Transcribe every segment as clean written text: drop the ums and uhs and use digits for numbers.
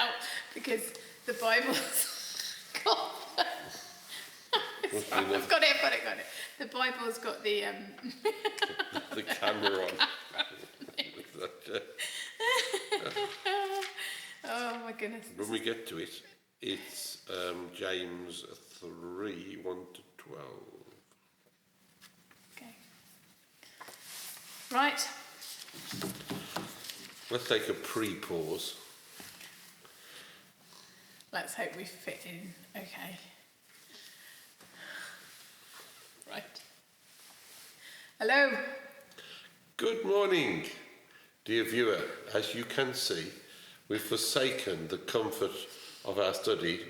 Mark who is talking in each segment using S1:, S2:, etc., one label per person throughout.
S1: out because the Bible's got... I've got it. The Bible's got the...
S2: the camera on.
S1: Oh my goodness.
S2: When we get to it, it's James 3, 1 to 12.
S1: Okay. Right.
S2: Let's take a pre-pause.
S1: Let's hope we fit in okay. Right. Hello.
S2: Good morning, dear viewer. As you can see, we've forsaken the comfort of our study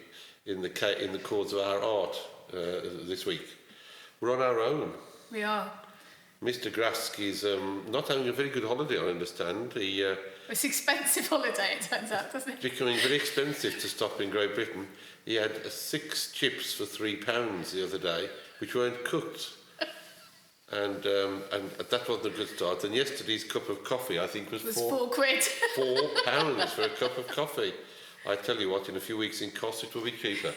S2: in the cause of our art this week. We're on our own.
S1: We are.
S2: Mr. Grasky's not having a very good holiday, I understand.
S1: It's an expensive holiday, it turns out, doesn't it?
S2: Becoming very expensive to stop in Great Britain. He had 6 chips for £3 the other day, which weren't cooked. And that wasn't a good start. And yesterday's cup of coffee, I think, was
S1: £4.
S2: £4 for a cup of coffee. I tell you what, in a few weeks in cost, it will be cheaper.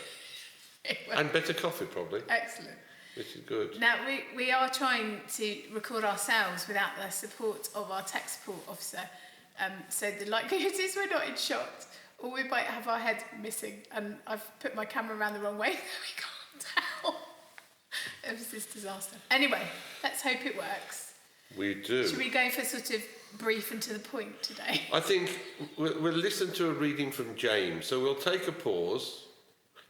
S2: And better coffee, probably.
S1: Excellent.
S2: Which is good.
S1: Now, we are trying to record ourselves without the support of our tech support officer. So the likelihood is we're not in shot, or we might have our head missing. And I've put my camera around the wrong way, so we can't tell. It was this disaster. Anyway, let's hope it works.
S2: We do.
S1: Should we go for sort of brief and to the point today?
S2: I think we'll listen to a reading from James. So we'll take a pause,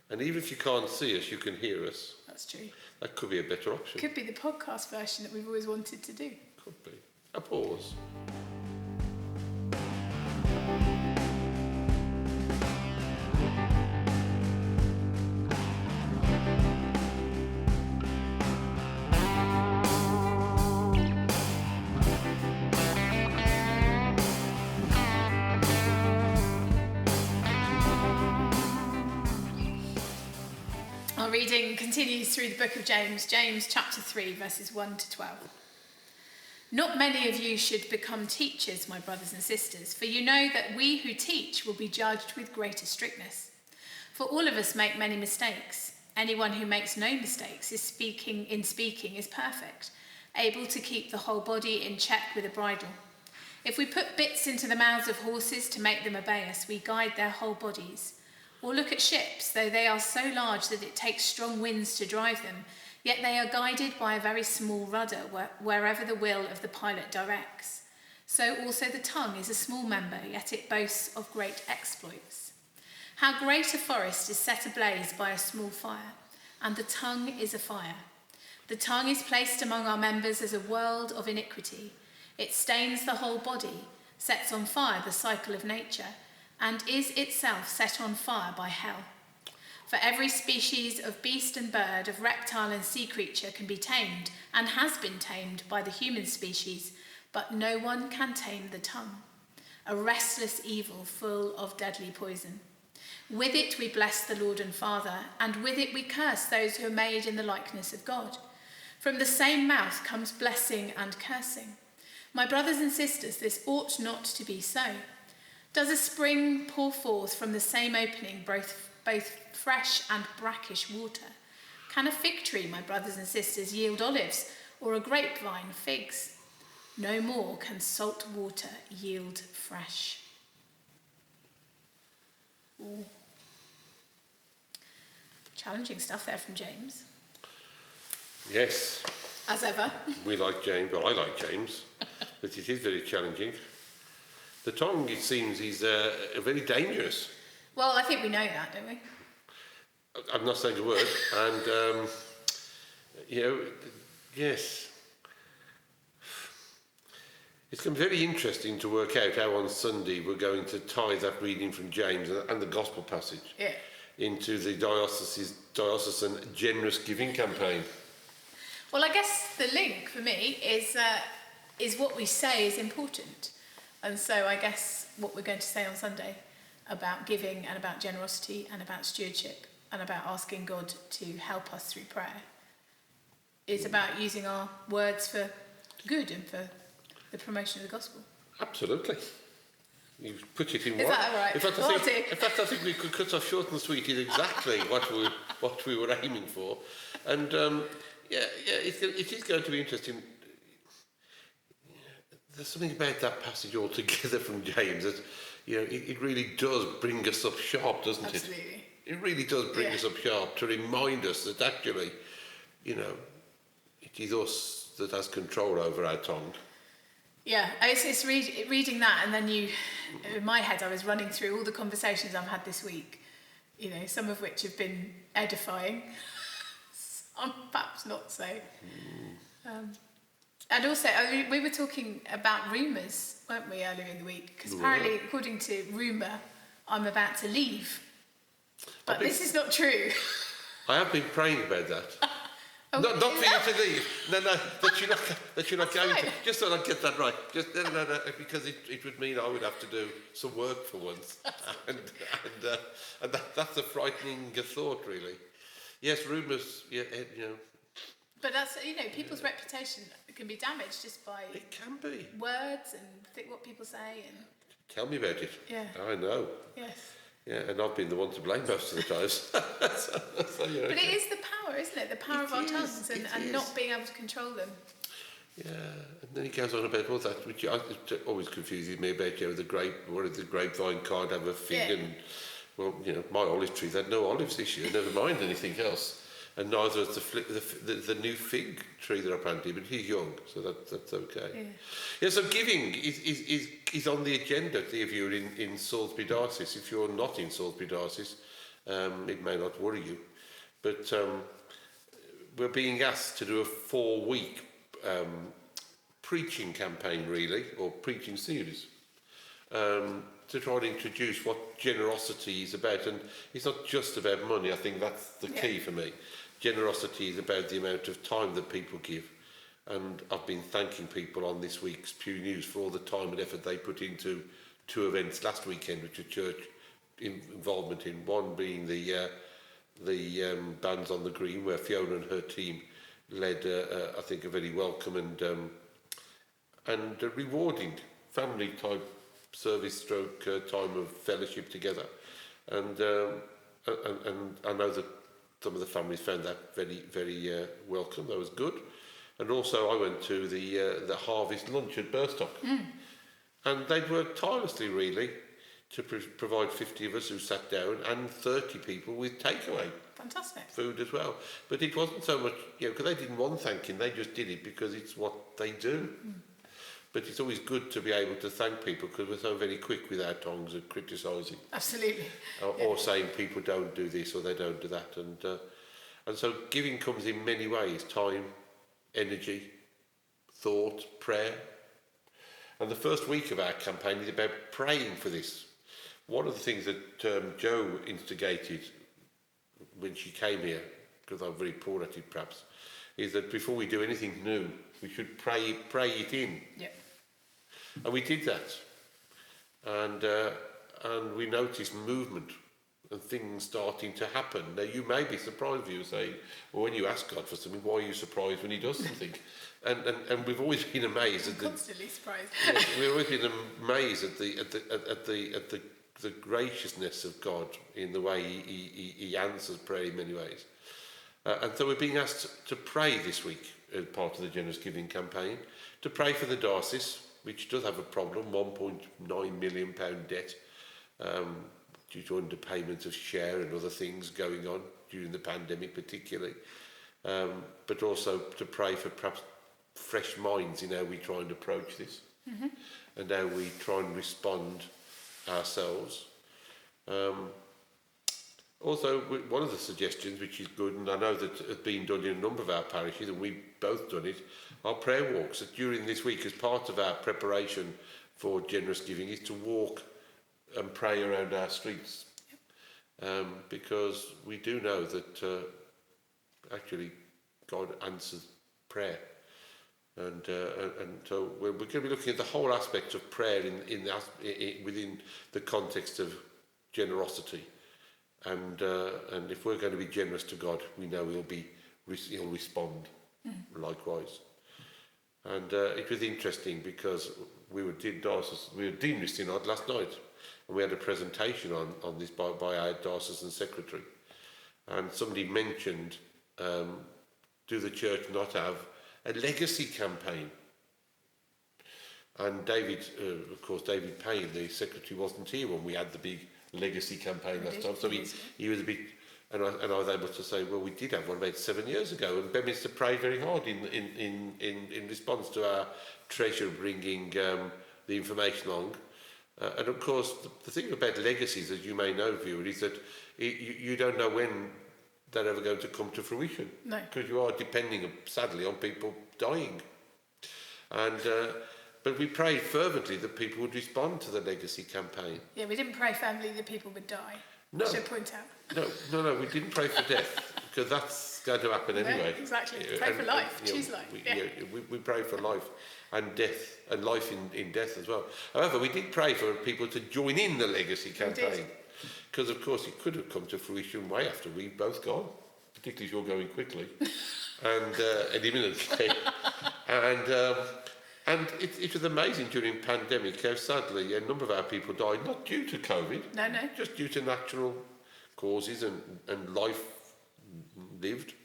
S2: and even if you can't see us, you can hear us.
S1: That's true.
S2: That could be a better option.
S1: Could be the podcast version that we've always wanted to do.
S2: Could be. A pause.
S1: Our reading continues through the book of James, James chapter 3, verses 1 to 12. Not many of you should become teachers, my brothers and sisters, for you know that we who teach will be judged with greater strictness. For all of us make many mistakes. Anyone who makes no mistakes is speaking is perfect, able to keep the whole body in check with a bridle. If we put bits into the mouths of horses to make them obey us, we guide their whole bodies. Or look at ships, though they are so large that it takes strong winds to drive them, yet they are guided by a very small rudder wherever the will of the pilot directs. So also the tongue is a small member, yet it boasts of great exploits. How great a forest is set ablaze by a small fire, and the tongue is a fire. The tongue is placed among our members as a world of iniquity. It stains the whole body, sets on fire the cycle of nature, and is itself set on fire by hell. For every species of beast and bird, of reptile and sea creature can be tamed, and has been tamed by the human species, but no one can tame the tongue, a restless evil full of deadly poison. With it we bless the Lord and Father, and with it we curse those who are made in the likeness of God. From the same mouth comes blessing and cursing. My brothers and sisters, this ought not to be so. Does a spring pour forth from the same opening both fresh and brackish water? Can a fig tree, my brothers and sisters, yield olives, or a grapevine figs? No more can salt water yield fresh. Ooh. Challenging stuff there from James.
S2: Yes.
S1: As ever.
S2: We like James. Well, I like James. But it is very challenging. The tongue, it seems, is very dangerous.
S1: Well, I think we know that, don't we?
S2: I'm not saying a word. And, yes. It's going to be very interesting to work out how on Sunday we're going to tie that reading from James and the gospel passage into the diocesan generous giving campaign.
S1: Well, I guess the link for me is what we say is important. And so I guess what we're going to say on Sunday about giving and about generosity and about stewardship and about asking God to help us through prayer is about using our words for good and for the promotion of the gospel.
S2: Absolutely. You've put it in one.
S1: Is that all right?
S2: In fact, I think we could cut off short and sweet is exactly what we were aiming for. And it is going to be interesting. There's something about that passage altogether from James that, it really does bring us up sharp, doesn't it?
S1: Absolutely.
S2: It really does bring us up sharp to remind us that actually, it is us that has control over our tongue.
S1: Yeah, it's reading that, and then in my head, I was running through all the conversations I've had this week, some of which have been edifying, some perhaps not so. And also, we were talking about rumours, weren't we, earlier in the week? Because apparently, according to rumour, I'm about to leave. But this is not true.
S2: I have been praying about that. Not for you to leave. No, that you're not going to. Just so I get that right. No, because it would mean I would have to do some work for once, and that's a frightening thought, really. Yes, rumours.
S1: But that's people's reputation can be damaged just by
S2: it can be
S1: words and what people say and.
S2: Tell me about it.
S1: Yeah.
S2: I know.
S1: Yes.
S2: Yeah, and I've been the one to blame most of the times. But
S1: it is the power, isn't it? The power of our tongues and not being able to control them. Yeah,
S2: and then he goes on about all that, which it always confuses me about, the grapevine can't have a fig, and, well, my olive tree, they had no olives this year, never mind anything else. And neither is the new fig tree that I planted, but he's young, so that's okay. Yeah, so giving is on the agenda, if you're in Salisbury Diocese. If you're not in Salisbury Diocese, it may not worry you. But we're being asked to do a 4-week preaching campaign, really, or preaching series, to try and introduce what generosity is about. And it's not just about money. I think that's the key for me. Generosity is about the amount of time that people give. And I've been thanking people on this week's Pew News for all the time and effort they put into 2 events last weekend, which are church involvement in. One being the Bands on the Green, where Fiona and her team led, I think, a very welcome and rewarding family-type service time of fellowship together. And I know that some of the families found that very, very welcome. That was good. And also I went to the harvest lunch at Burstock. And they'd worked tirelessly, really, to provide 50 of us who sat down and 30 people with takeaway.
S1: Fantastic. Food
S2: as well. But it wasn't so much, because they didn't want thanking, they just did it because it's what they do. But it's always good to be able to thank people, because we're so very quick with our tongues at criticising.
S1: Absolutely.
S2: Or saying people don't do this or they don't do that. And so giving comes in many ways: time, energy, thought, prayer. And the first week of our campaign is about praying for this. One of the things that Jo instigated when she came here, because I'm very poor at it perhaps, is that before we do anything new, we should pray it in.
S1: Yep.
S2: And we did that. And we noticed movement and things starting to happen. Now, you may be surprised if you say, well, when you ask God for something, why are you surprised when he does something? And we've always been amazed at
S1: constantly surprised.
S2: We've always been amazed at the graciousness of God in the way he answers prayer in many ways. And so we're being asked to pray this week as part of the Generous Giving campaign, to pray for the diocese, which does have a problem, £1.9 million debt, due to underpayment of share and other things going on during the pandemic particularly, but also to pray for perhaps fresh minds in how we try and approach this, and how we try and respond ourselves. Also, one of the suggestions, which is good, and I know that has been done in a number of our parishes, and we've both done it, are prayer walks. That during this week, as part of our preparation for generous giving, is to walk and pray around our streets. Because we do know that actually God answers prayer. And so we're going to be looking at the whole aspect of prayer within the context of generosity. And if we're going to be generous to God, we know he'll respond likewise. And it was interesting because we were Deanery Synod last night, and we had a presentation on this by our diocesan secretary, and somebody mentioned, do the church not have a legacy campaign? And David Payne, the secretary, wasn't here when we had the big legacy campaign last time, so he was a bit, and I was able to say, well, we did have one about 7 years ago, and Beaminster prayed very hard in response to our treasurer bringing the information along. And of course, the thing about legacies, as you may know, viewer, is that you don't know when they're ever going to come to fruition.
S1: No.
S2: Because you are depending, sadly, on people dying. And but we prayed fervently that people would respond to the legacy campaign.
S1: Yeah, we didn't pray firmly that people would die.
S2: No.
S1: I should point out.
S2: No, we didn't pray for death, because that's going to happen anyway.
S1: No, exactly. Pray for life. Choose life.
S2: We pray for life and death, and life in death as well. However, we did pray for people to join in the legacy campaign, because of course it could have come to fruition way after we've both gone, particularly if you're going quickly and imminently. And it was amazing during pandemic how sadly a number of our people died, not due to COVID,
S1: no,
S2: just due to natural causes and life lived.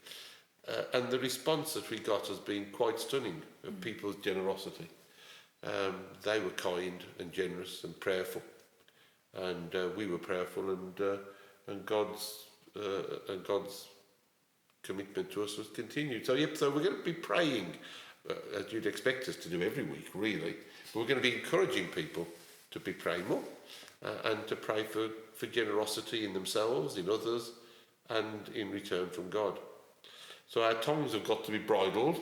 S2: And the response that we got has been quite stunning of people's generosity. They were kind and generous and prayerful, and we were prayerful, and God's commitment to us was continued. So we're going to be praying, as you'd expect us to do every week, really. But we're going to be encouraging people to be praying more and to pray for generosity in themselves, in others, and in return from God. So our tongues have got to be bridled.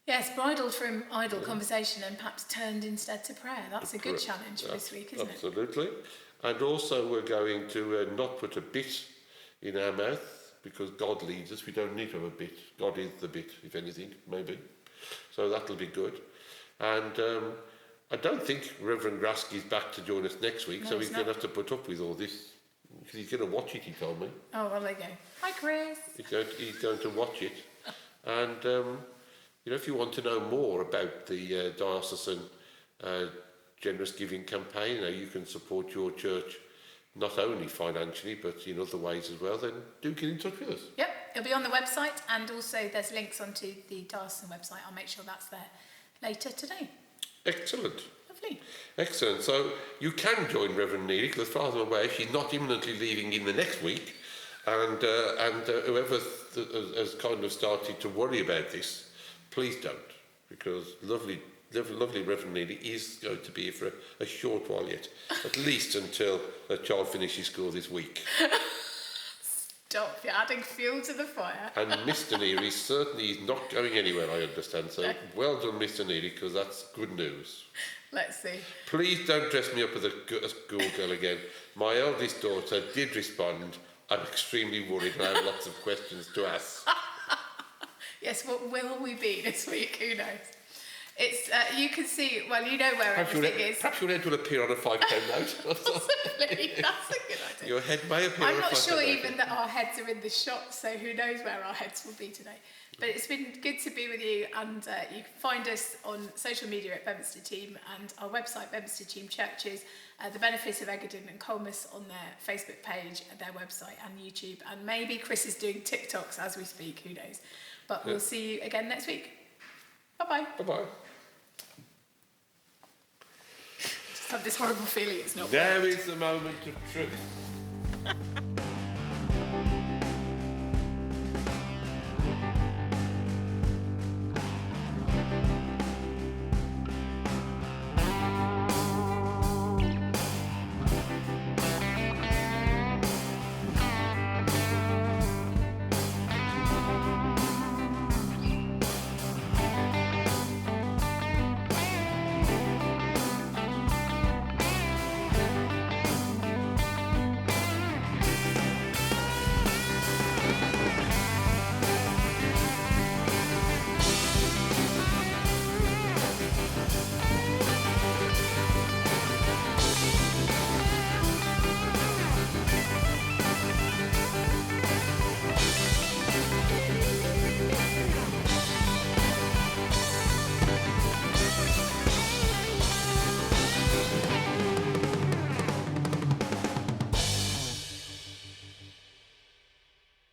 S1: Yes, bridled from idle conversation and perhaps turned instead to prayer. That's a good challenge for this week, isn't it?
S2: Absolutely. And also we're going to not put a bit in our mouth, because God leads us. We don't need to have a bit. God is the bit, if anything, maybe. So that'll be good. And I don't think Reverend Grasky's back to join us next week, so he's going to have to put up with all this. Because he's going to watch it, he told me.
S1: Oh, well, there you go. Hi, Chris.
S2: He's going to watch it. And, if you want to know more about the diocesan generous giving campaign, how you can support your church, not only financially, but in other ways as well, then do get in touch with us.
S1: Yep, it'll be on the website, and also there's links onto the diocesan website. I'll make sure that's there later today. Excellent. Lovely.
S2: Excellent. So you can join Reverend Neary, because as far as I'm aware, she's not imminently leaving in the next week. And whoever has kind of started to worry about this, please don't, because lovely Reverend Neary is going to be here for a short while yet, at least until her child finishes school this week.
S1: Stop, you're adding fuel to the fire.
S2: And Mr. Neary certainly is not going anywhere, I understand. So well done, Mr. Neary, because that's good news.
S1: Let's see.
S2: Please don't dress me up as a schoolgirl again. My eldest daughter did respond. I'm extremely worried and I have lots of questions to ask.
S1: Yes, what will we be this week? Who knows? It's you can see, well, you know where everything is.
S2: Perhaps your head will appear on a £5 note.
S1: Possibly, that's a good idea.
S2: Your head may appear on a £5 note.
S1: I'm not sure even that our heads are in the shot, so who knows where our heads will be today. But it's been good to be with you, and you can find us on social media at Beaminster Team, and our website, Beaminster Team Churches, the Benefice of Eggardon Colmers on their Facebook page, their website and YouTube, and maybe Chris is doing TikToks as we speak, who knows. But we'll see you again next week. Bye-bye.
S2: Bye-bye.
S1: Just have this horrible feeling it's not
S2: There is the moment of truth.